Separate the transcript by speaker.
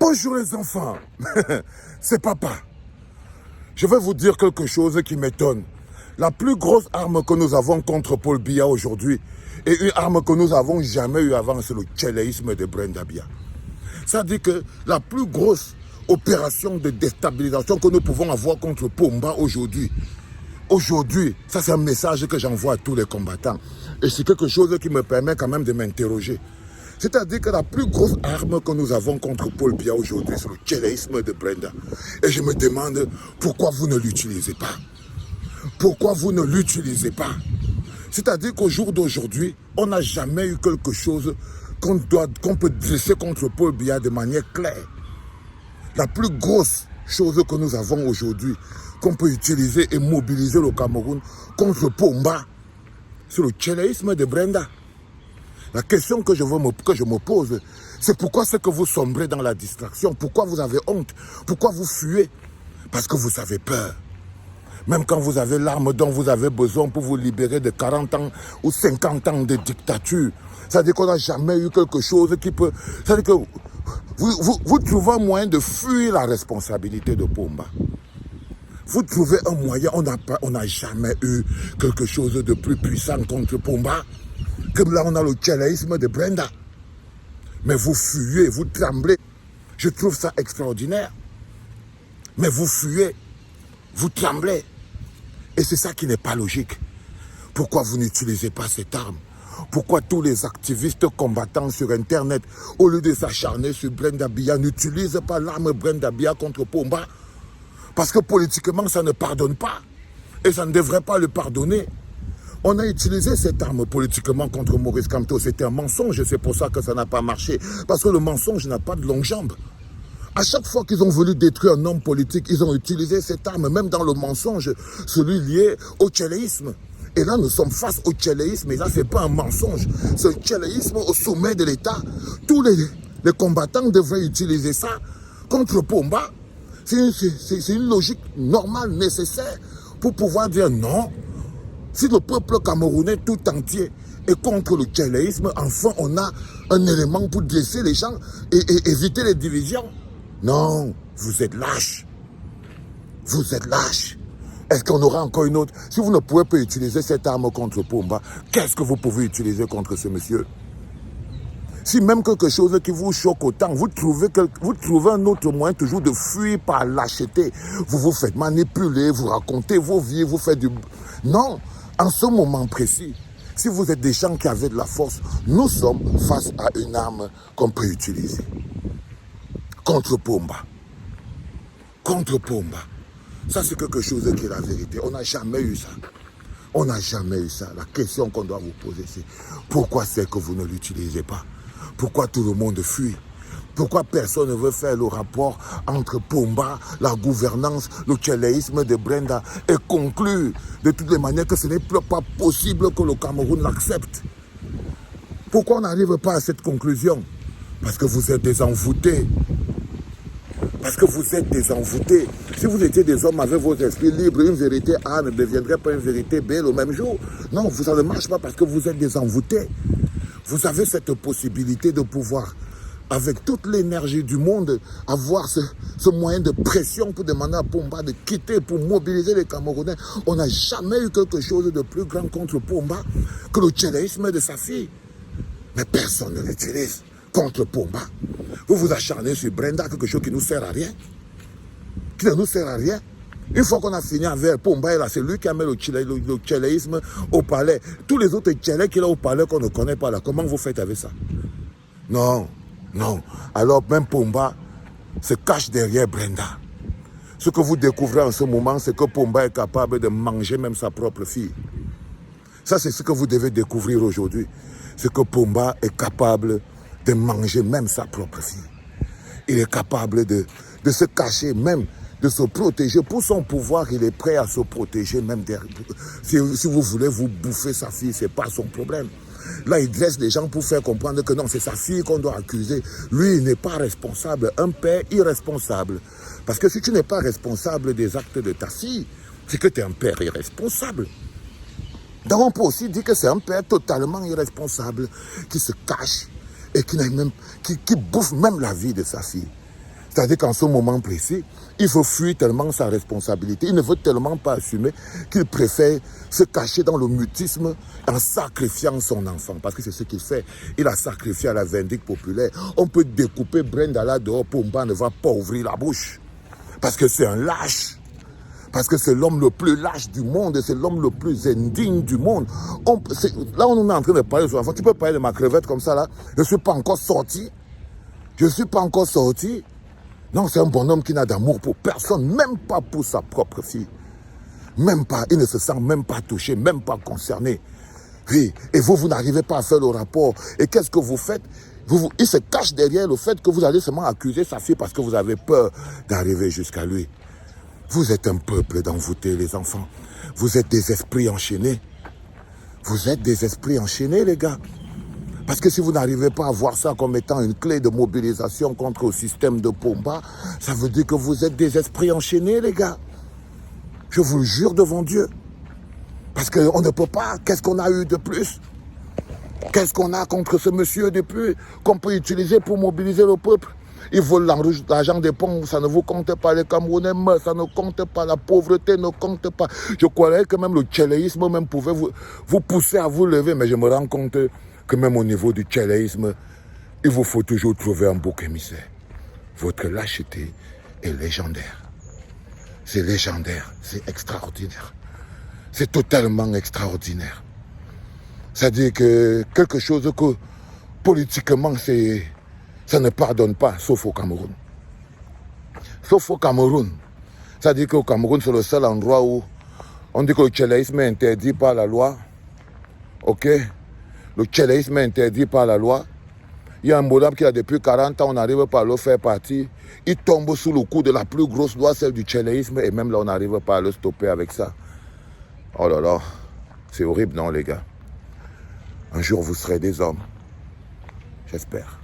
Speaker 1: Bonjour les enfants, c'est papa. Je vais vous dire quelque chose qui m'étonne. La plus grosse arme que nous avons contre Paul Biya aujourd'hui est une arme que nous n'avons jamais eue avant, c'est le tchéléisme de Brenda Biya. Ça dit que la plus grosse opération de déstabilisation que nous pouvons avoir contre Pomba aujourd'hui, ça c'est un message que j'envoie à tous les combattants. Et c'est quelque chose qui me permet quand même de m'interroger. C'est-à-dire que la plus grosse arme que nous avons contre Paul Biya aujourd'hui, c'est le tchéléisme de Brenda. Et je me demande pourquoi vous ne l'utilisez pas. Pourquoi vous ne l'utilisez pas? C'est-à-dire qu'au jour d'aujourd'hui, on n'a jamais eu quelque chose qu'on peut dresser contre Paul Biya de manière claire. La plus grosse chose que nous avons aujourd'hui, qu'on peut utiliser et mobiliser le Cameroun contre Pomba, c'est le tchéléisme de Brenda. La question que je me pose, c'est pourquoi c'est que vous sombrez dans la distraction? Pourquoi vous avez honte? Pourquoi vous fuyez? Parce que vous avez peur. Même quand vous avez l'arme dont vous avez besoin pour vous libérer de 40 ans ou 50 ans de dictature, c'est-à-dire qu'on n'a jamais eu quelque chose qui peut... C'est-à-dire que vous trouvez un moyen de fuir la responsabilité de Pomba. Vous trouvez un moyen, on n'a jamais eu quelque chose de plus puissant contre Pomba. Comme là, on a le tchéléisme de Brenda. Mais vous fuyez, vous tremblez. Je trouve ça extraordinaire. Mais vous fuyez, vous tremblez. Et c'est ça qui n'est pas logique. Pourquoi vous n'utilisez pas cette arme? Pourquoi tous les activistes combattants sur Internet, au lieu de s'acharner sur Brenda Biya, n'utilisent pas l'arme Brenda Biya contre Pomba? Parce que politiquement, ça ne pardonne pas. Et ça ne devrait pas le pardonner. On a utilisé cette arme politiquement contre Maurice Kamto. C'était un mensonge, c'est pour ça que ça n'a pas marché. Parce que le mensonge n'a pas de longue jambe. À chaque fois qu'ils ont voulu détruire un homme politique, ils ont utilisé cette arme, même dans le mensonge, celui lié au tchéléisme. Et là, nous sommes face au tchéléisme, et là, ce n'est pas un mensonge. C'est le tchéléisme au sommet de l'État. Tous les combattants devraient utiliser ça contre Pomba. C'est une logique normale, nécessaire, pour pouvoir dire non. Si le peuple camerounais tout entier est contre le tchéléisme, enfin on a un élément pour dresser les gens et éviter les divisions. Non, vous êtes lâches. Vous êtes lâches. Est-ce qu'on aura encore une autre? Si vous ne pouvez pas utiliser cette arme contre Pomba, qu'est-ce que vous pouvez utiliser contre ce monsieur? Si même quelque chose qui vous choque autant, vous trouvez un autre moyen toujours de fuir par lâcheté. Vous vous faites manipuler, vous racontez vos vies, vous faites du... Non, en ce moment précis, si vous êtes des gens qui avaient de la force, nous sommes face à une arme qu'on peut utiliser. Contre Pomba. Contre Pomba. Ça, c'est quelque chose qui est la vérité. On n'a jamais eu ça. On n'a jamais eu ça. La question qu'on doit vous poser, c'est pourquoi c'est que vous ne l'utilisez pas? Pourquoi tout le monde fuit? Pourquoi personne ne veut faire le rapport entre Pomba, la gouvernance, le tchéléisme de Brenda et conclure de toutes les manières que ce n'est pas possible que le Cameroun l'accepte? Pourquoi on n'arrive pas à cette conclusion? Parce que vous êtes des envoûtés. Parce que vous êtes des envoûtés. Si vous étiez des hommes avec vos esprits libres, une vérité A ne deviendrait pas une vérité B le même jour. Non, ça ne marche pas parce que vous êtes des envoûtés. Vous avez cette possibilité de pouvoir, avec toute l'énergie du monde, avoir ce moyen de pression pour demander à Pomba de quitter, pour mobiliser les Camerounais. On n'a jamais eu quelque chose de plus grand contre Pomba que le tchéléisme de sa fille. Mais personne ne l'utilise contre Pomba. Vous vous acharnez sur Brenda, quelque chose qui ne nous sert à rien. Qui ne nous sert à rien. Une fois qu'on a fini avec Pomba, là, c'est lui qui a mis le tchéléisme au palais. Tous les autres tchélés qu'il a au palais qu'on ne connaît pas là, comment vous faites avec ça? Non, non. Alors même Pomba se cache derrière Brenda. Ce que vous découvrez en ce moment, c'est que Pomba est capable de manger même sa propre fille. Ça, c'est ce que vous devez découvrir aujourd'hui. C'est que Pomba est capable de manger même sa propre fille. Il est capable de se cacher même, de se protéger. Pour son pouvoir, il est prêt à se protéger même derrière. Si vous voulez vous bouffer sa fille, ce n'est pas son problème. Là, il dresse les gens pour faire comprendre que non, c'est sa fille qu'on doit accuser. Lui, il n'est pas responsable. Un père irresponsable. Parce que si tu n'es pas responsable des actes de ta fille, c'est que tu es un père irresponsable. Donc on peut aussi dire que c'est un père totalement irresponsable, qui se cache et qui bouffe même la vie de sa fille. C'est-à-dire qu'en ce moment précis, il veut fuir tellement sa responsabilité, il ne veut tellement pas assumer qu'il préfère se cacher dans le mutisme en sacrifiant son enfant. Parce que c'est ce qu'il fait. Il a sacrifié à la vindicte populaire. On peut découper Brenda là dehors, Pomba ne va pas ouvrir la bouche. Parce que c'est un lâche. Parce que c'est l'homme le plus lâche du monde et c'est l'homme le plus indigne du monde. Là, on est en train de parler de son enfant. Tu peux parler de ma crevette comme ça là. Je ne suis pas encore sorti. Je ne suis pas encore sorti. Non, c'est un bonhomme qui n'a d'amour pour personne, même pas pour sa propre fille. Même pas, il ne se sent même pas touché, même pas concerné. Oui, et vous n'arrivez pas à faire le rapport. Et qu'est-ce que vous faites? Il se cache derrière le fait que vous allez seulement accuser sa fille parce que vous avez peur d'arriver jusqu'à lui. Vous êtes un peuple d'envoûtés, les enfants. Vous êtes des esprits enchaînés. Vous êtes des esprits enchaînés, les gars. Parce que si vous n'arrivez pas à voir ça comme étant une clé de mobilisation contre le système de Pomba, ça veut dire que vous êtes des esprits enchaînés, les gars. Je vous le jure devant Dieu. Parce qu'on ne peut pas. Qu'est-ce qu'on a eu de plus? Qu'est-ce qu'on a contre ce monsieur de plus qu'on peut utiliser pour mobiliser le peuple? Ils veulent l'argent des ponts, ça ne vous compte pas. Les Camerounais meurent, ça ne compte pas. La pauvreté ne compte pas. Je croyais que même le tchéléisme même pouvait vous pousser à vous lever, mais je me rends compte que même au niveau du tchéléisme, il vous faut toujours trouver un bouc émissaire. Votre lâcheté est légendaire. C'est légendaire, c'est extraordinaire. C'est totalement extraordinaire. C'est-à-dire que quelque chose que politiquement, ça ne pardonne pas, sauf au Cameroun. Sauf au Cameroun. C'est-à-dire qu'au Cameroun, c'est le seul endroit où on dit que le tchéléisme est interdit par la loi. Ok? Le tchéléisme est interdit par la loi. Il y a un bonhomme qui a depuis 40 ans, on n'arrive pas à le faire partie. Il tombe sous le coup de la plus grosse loi, celle du tchéléisme, et même là, on n'arrive pas à le stopper avec ça. Oh là là, c'est horrible, non, les gars? Un jour, vous serez des hommes. J'espère.